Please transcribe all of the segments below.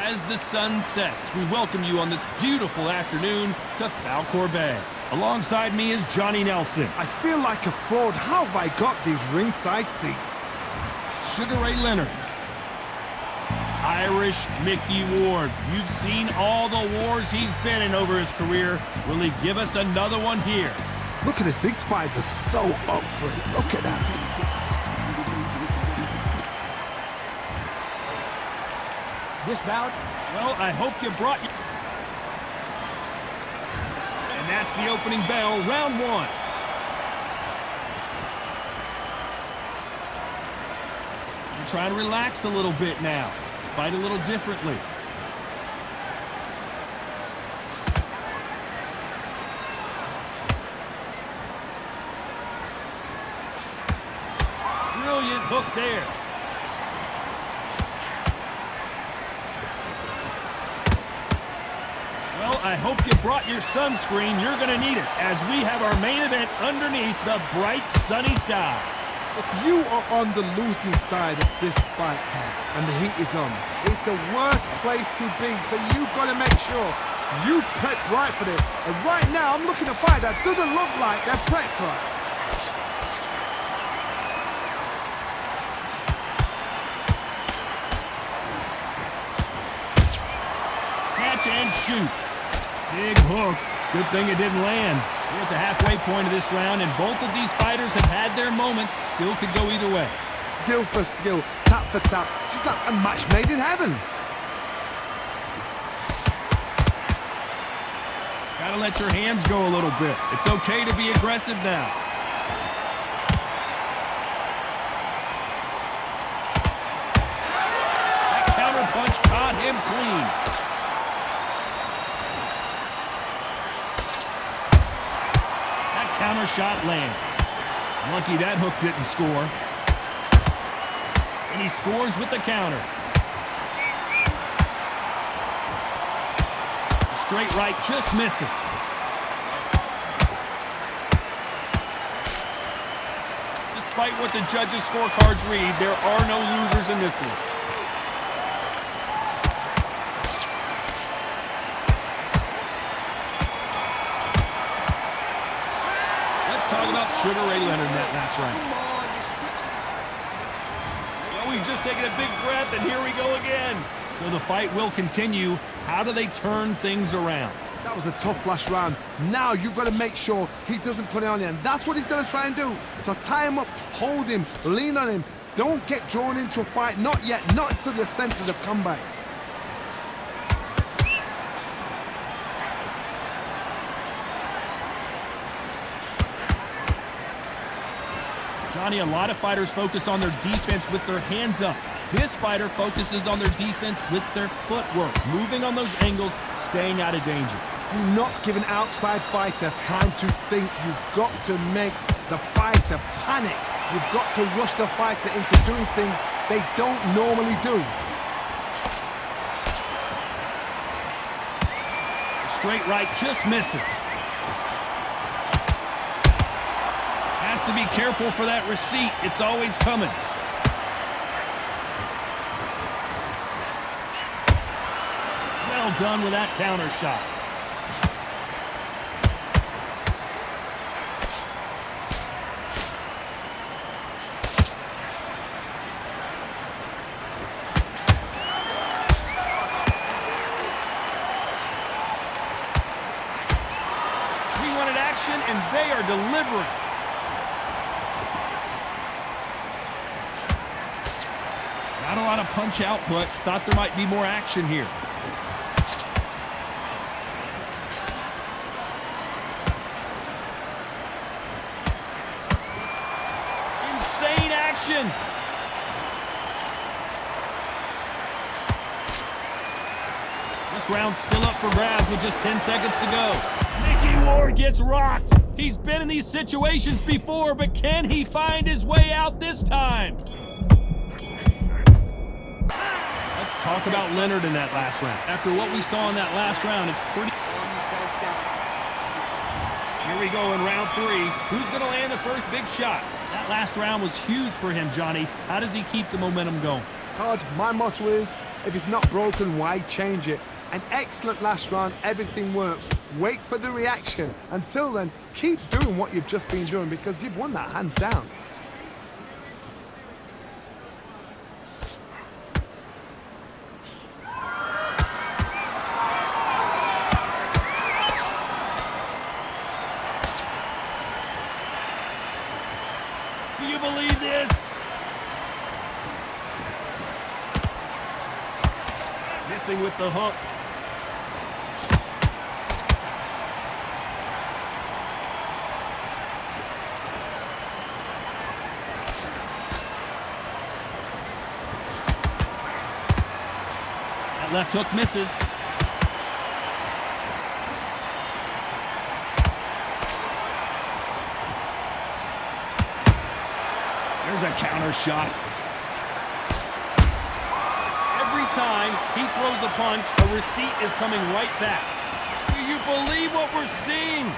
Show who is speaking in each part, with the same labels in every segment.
Speaker 1: As the sun sets, we welcome you on this beautiful afternoon to Falkor Bay. Alongside me is Johnny Nelson.
Speaker 2: I feel like a fraud. How have I got these ringside seats?
Speaker 1: Sugar Ray Leonard. Irish Mickey Ward. You've seen all the wars he's been in over his career. Will he give us another one here?
Speaker 2: Look at this. These fights are so up for it. Look at that.
Speaker 1: This bout? Well, I hope you brought... And that's the opening bell, round one. You're trying to relax a little bit now. Fight a little differently. Brilliant hook there. Well, I hope you brought your sunscreen. You're going to need it as we have our main event underneath the bright sunny skies.
Speaker 2: If you are on the losing side of this fight time and the heat is on, it's the worst place to be, so you've got to make sure you've prepped right for this. And right now, I'm looking at a fight that doesn't look like they're prepped right.
Speaker 1: Catch and shoot. Big hook. Good thing it didn't land. We're at the halfway point of this round, and both of these fighters have had their moments. Still could go either way.
Speaker 2: Skill for skill, tap for tap. Just like a match made in heaven.
Speaker 1: Gotta let your hands go a little bit. It's okay to be aggressive now. That counter punch caught him clean. Counter shot lands. Lucky that hook didn't score. And he scores with the counter. Straight right just misses. Despite what the judges' scorecards read, there are no losers in this one. Talk about Sugar Ray Leonard in that last round. Well, we've just taken a big breath, and here we go again. So the fight will continue. How do they turn things around?
Speaker 2: That was a tough last round. Now you've got to make sure he doesn't put it on you, and that's what he's going to try and do. So tie him up, hold him, lean on him. Don't get drawn into a fight. Not yet. Not until your senses have come back.
Speaker 1: Johnny, a lot of fighters focus on their defense with their hands up. This fighter focuses on their defense with their footwork, moving on those angles, staying out of danger.
Speaker 2: Do not give an outside fighter time to think. You've got to make the fighter panic. You've got to rush the fighter into doing things they don't normally do.
Speaker 1: Straight right just misses. Has to be careful for that receipt. It's always coming. Well done with that counter shot. We wanted action, and they are delivering. Not a lot of punch output. Thought there might be more action here. Insane action. This round's still up for grabs with just 10 seconds to go. Mickey Ward gets rocked. He's been in these situations before, but can he find his way out this time? Talk about Leonard in that last round. After what we saw in that last round, it's pretty... Here we go in round three. Who's going to land the first big shot? That last round was huge for him, Johnny. How does he keep the momentum going?
Speaker 2: Todd, my motto is, if it's not broken, why change it? An excellent last round, everything works. Wait for the reaction. Until then, keep doing what you've just been doing because you've won that hands down.
Speaker 1: Do you believe this? Missing with the hook. That left hook misses. There's a counter shot. Every time he throws a punch, a receipt is coming right back. Do you believe what we're seeing?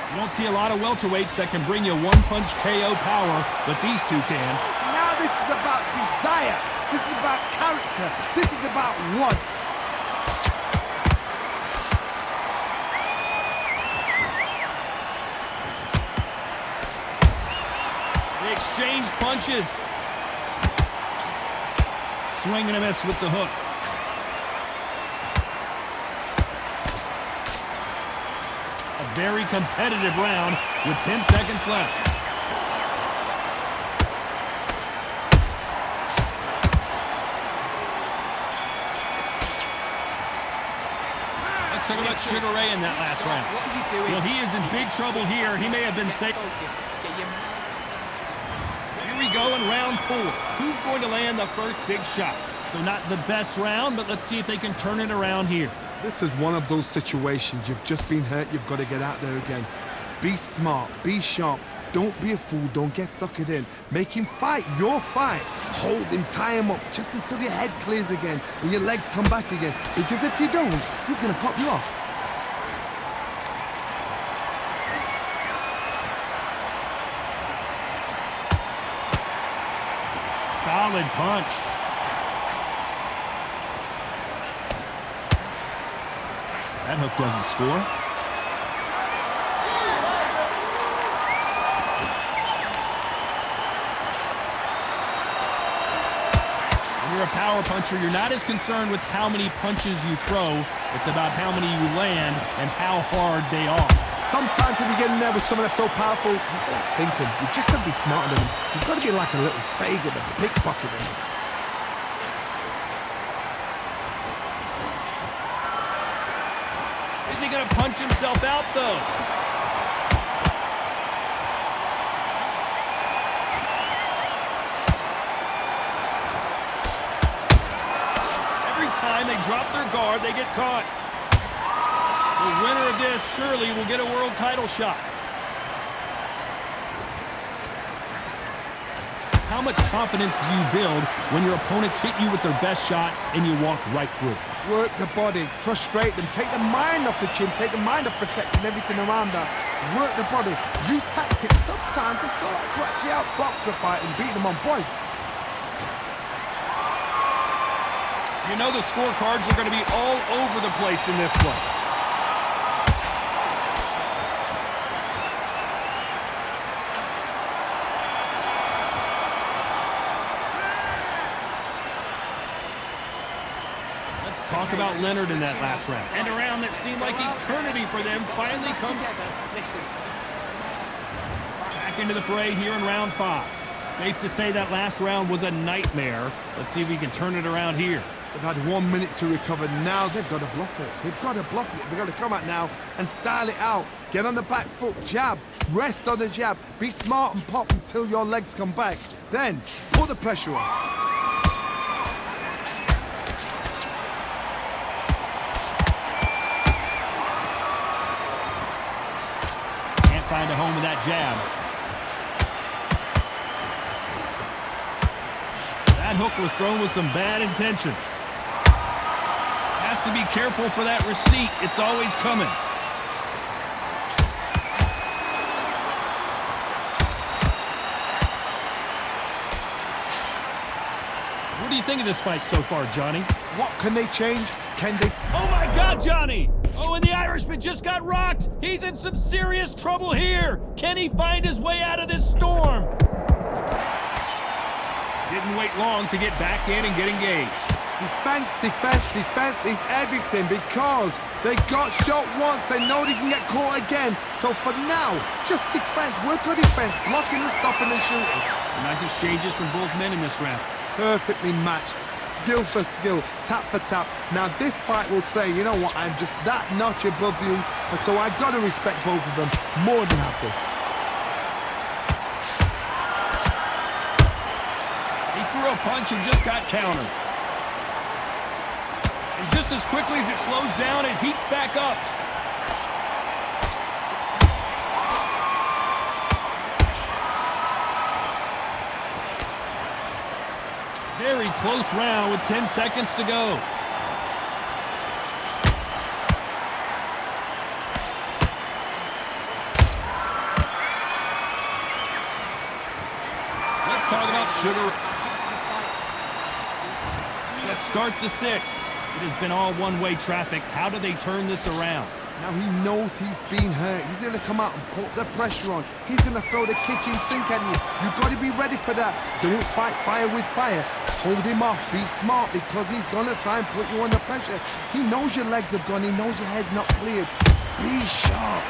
Speaker 1: You don't see a lot of welterweights that can bring you one-punch KO power, but these two can.
Speaker 2: Now this is about desire. This is about character. This is about want.
Speaker 1: They exchange punches. Swing and a miss with the hook. A very competitive round with 10 seconds left. Let's talk about Sugar Ray in that last round.
Speaker 3: What are you doing?
Speaker 1: Well, he is in big trouble here. He may have been safe.
Speaker 3: Focus. Get your...
Speaker 1: Here we go in round 4. Who's going to land the first big shot? So not the best round, but let's see if they can turn it around here.
Speaker 2: This is one of those situations. You've just been hurt. You've got to get out there again. Be smart. Be sharp. Don't be a fool. Don't get suckered in. Make him fight your fight. Hold him. Tie him up just until your head clears again and your legs come back again. Because if you don't, he's going to pop you off.
Speaker 1: Solid punch. That hook doesn't score. When you're a power puncher, you're not as concerned with how many punches you throw. It's about how many you land and how hard they are.
Speaker 2: Sometimes when you get in there with someone that's so powerful, you've got to think him. You've just got to be smarter than him. You've got to be like a little Fagin, a pickpocketer.
Speaker 1: Is he going to punch himself out, though? Every time they drop their guard, they get caught. The winner of this surely will get a world title shot. How much confidence do you build when your opponents hit you with their best shot and you walk right through?
Speaker 2: Work the body, frustrate them, take the mind off the chin, take the mind off protecting everything around that. Work the body, use tactics. Sometimes it's all right to actually outbox a fight and beat them on points.
Speaker 1: You know the scorecards are going to be all over the place in this one. Talk about Leonard in that last round. And a round that seemed like eternity for them finally comes back into the fray here in round 5. Safe to say that last round was a nightmare. Let's see if we can turn it around here.
Speaker 2: They've had 1 minute to recover. Now they've got to bluff it. They've got to bluff it. They've got to come out now and style it out. Get on the back foot, jab, rest on the jab. Be smart and pop until your legs come back. Then put the pressure on.
Speaker 1: Find a home with that jab. That hook was thrown with some bad intentions. Has to be careful for that receipt. It's always coming. What do you think of this fight so far, Johnny?
Speaker 2: What can they change? Can they...
Speaker 1: Oh my God, Johnny! Oh, and the Irishman just got rocked! He's in some serious trouble here! Can he find his way out of this storm? Didn't wait long to get back in and get engaged.
Speaker 2: Defense, defense, defense is everything because they got shot once, they know they can get caught again. So for now, just defense, work on defense, blocking and stopping and shooting.
Speaker 1: Nice exchanges from both men in this round.
Speaker 2: Perfectly matched, skill for skill, tap for tap. Now this fight will say, you know what, I'm just that notch above you, and so I've got to respect both of them more than happy.
Speaker 1: He threw a punch and just got countered. And just as quickly as it slows down, it heats back up. Very close round with 10 seconds to go. Let's talk about Sugar. Let's start the 6. It has been all one-way traffic. How do they turn this around?
Speaker 2: Now he knows he's been hurt. He's going to come out and put the pressure on. He's going to throw the kitchen sink at you. You've got to be ready for that. Don't fight fire with fire. Hold him off. Be smart because he's going to try and put you under pressure. He knows your legs have gone. He knows your head's not cleared. Be sharp.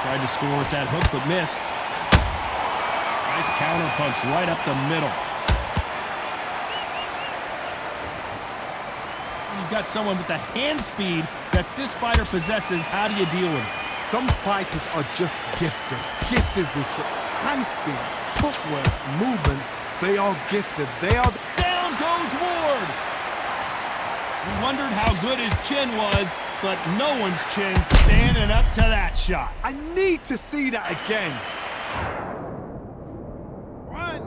Speaker 1: Tried to score with that hook, but missed. Nice counter punch right up the middle. You've got someone with the hand speed that this fighter possesses. How do you deal with it?
Speaker 2: Some fighters are just gifted. Gifted with such hand speed, footwork, movement. They are gifted. They are...
Speaker 1: Down goes Ward! We wondered how good his chin was, but no one's chin standing up to that shot.
Speaker 2: I need to see that again. 1, 2, 3.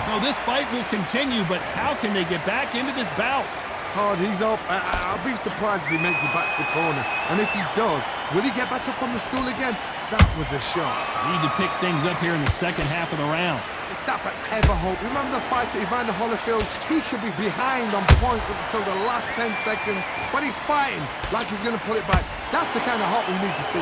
Speaker 1: So this fight will continue, but how can they get back into this bout?
Speaker 2: Hard, he's up. I'll be surprised if he makes it back to the corner. And if he does, will he get back up from the stool again? That was a shot.
Speaker 1: Need to pick things up here in the second half of the round.
Speaker 2: It's that for ever hope. Remember the fighter Evander Holyfield? He could be behind on points until the last 10 seconds, but he's fighting like he's going to pull it back. That's the kind of hope we need to see.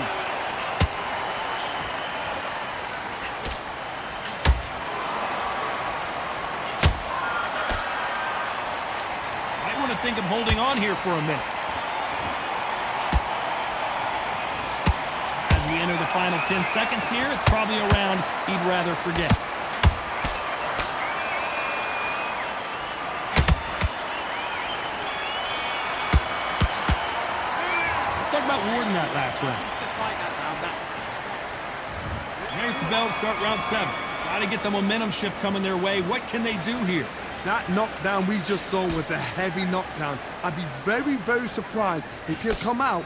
Speaker 1: I want to think of holding on here for a minute. As we enter the final 10 seconds here, it's probably a round he'd rather forget. Let's talk about Ward in that last round. There's the bell to start round 7. Got to get the momentum shift coming their way. What can they do here?
Speaker 2: That knockdown we just saw was a heavy knockdown. I'd be very, very surprised if he'll come out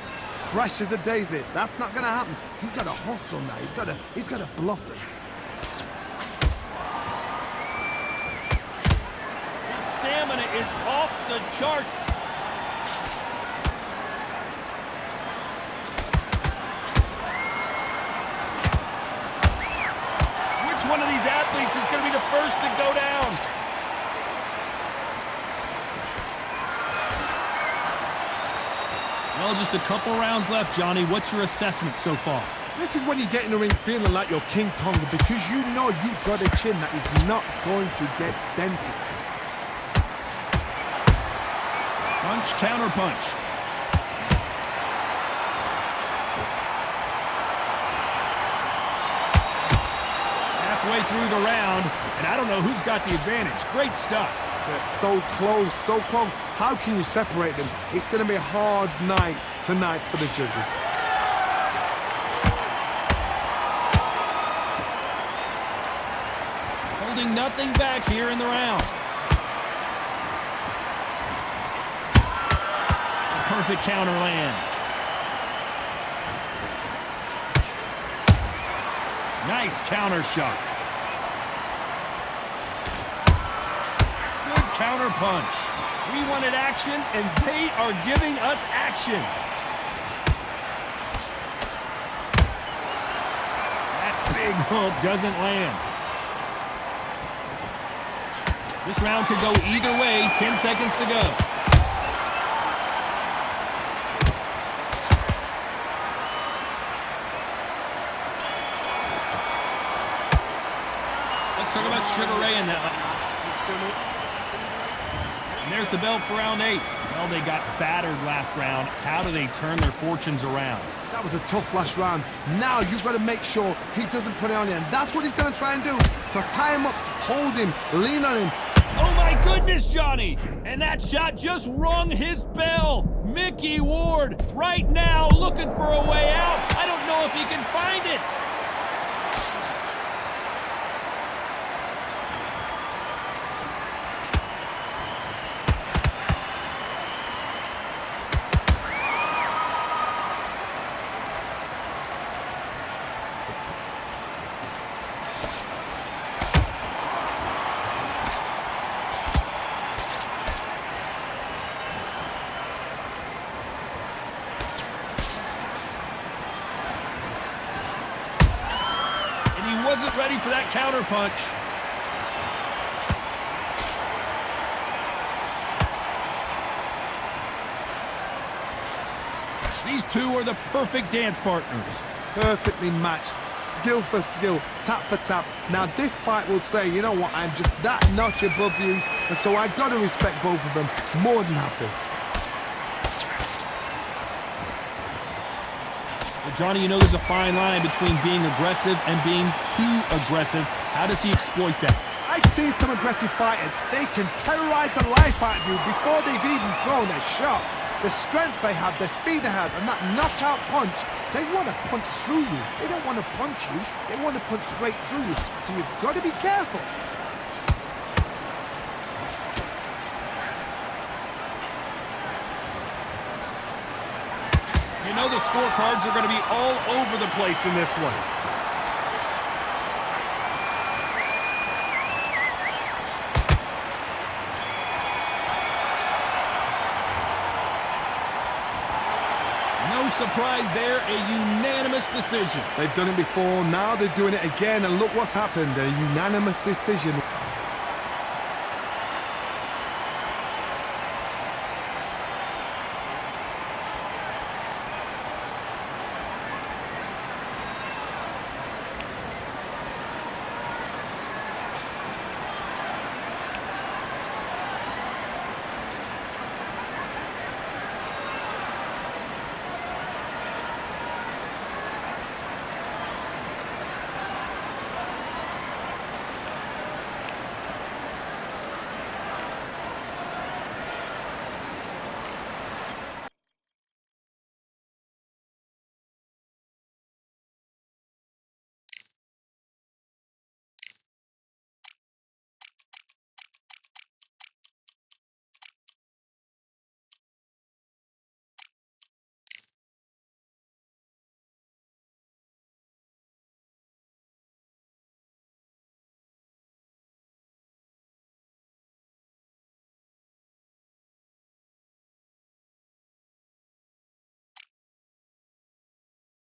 Speaker 2: fresh as a daisy. That's not going to happen. He's got to hustle now. He's got to bluff it.
Speaker 1: His stamina is off the charts. Which one of these athletes is going to be the first to go down? Well, just a couple rounds left, Johnny. What's your assessment so far?
Speaker 2: This is when you get in the ring feeling like you're King Kong because you know you've got a chin that is not going to get dented.
Speaker 1: Punch, counter punch. Halfway through the round, and I don't know who's got the advantage. Great stuff.
Speaker 2: They're so close, so close. How can you separate them? It's going to be a hard night tonight for the judges.
Speaker 1: Holding nothing back here in the round. A perfect counter lands. Nice counter shot. Good counter punch. We wanted action, and they are giving us action. That big hook doesn't land. This round could go either way. 10 seconds to go. Let's talk about Sugar Ray in that. And there's the belt for round 8. Well, they got battered last round. How do they turn their fortunes around?
Speaker 2: That was a tough last round. Now you've got to make sure he doesn't put it on you, and that's what he's going to try and do. So tie him up, hold him, lean on him.
Speaker 1: Oh my goodness, Johnny! And that shot just rung his bell. Mickey Ward, right now, looking for a way out. I don't know if he can find it. Wasn't ready for that counter punch. These two are the perfect dance partners.
Speaker 2: Perfectly matched, skill for skill, tap for tap. Now this fight will say, you know what, I'm just that notch above you, and so I've got to respect both of them more than happy.
Speaker 1: Johnny, you know there's a fine line between being aggressive and being too aggressive. How does he exploit that?
Speaker 2: I've seen some aggressive fighters. They can terrorize the life out of you before they've even thrown a shot. The strength they have, the speed they have, and that knockout punch, they want to punch through you. They don't want to punch you. They want to punch straight through you. So you've got to be careful.
Speaker 1: You know the scorecards are going to be all over the place in this one. No surprise there, a unanimous decision.
Speaker 2: They've done it before, now they're doing it again, and look what's happened, a unanimous decision.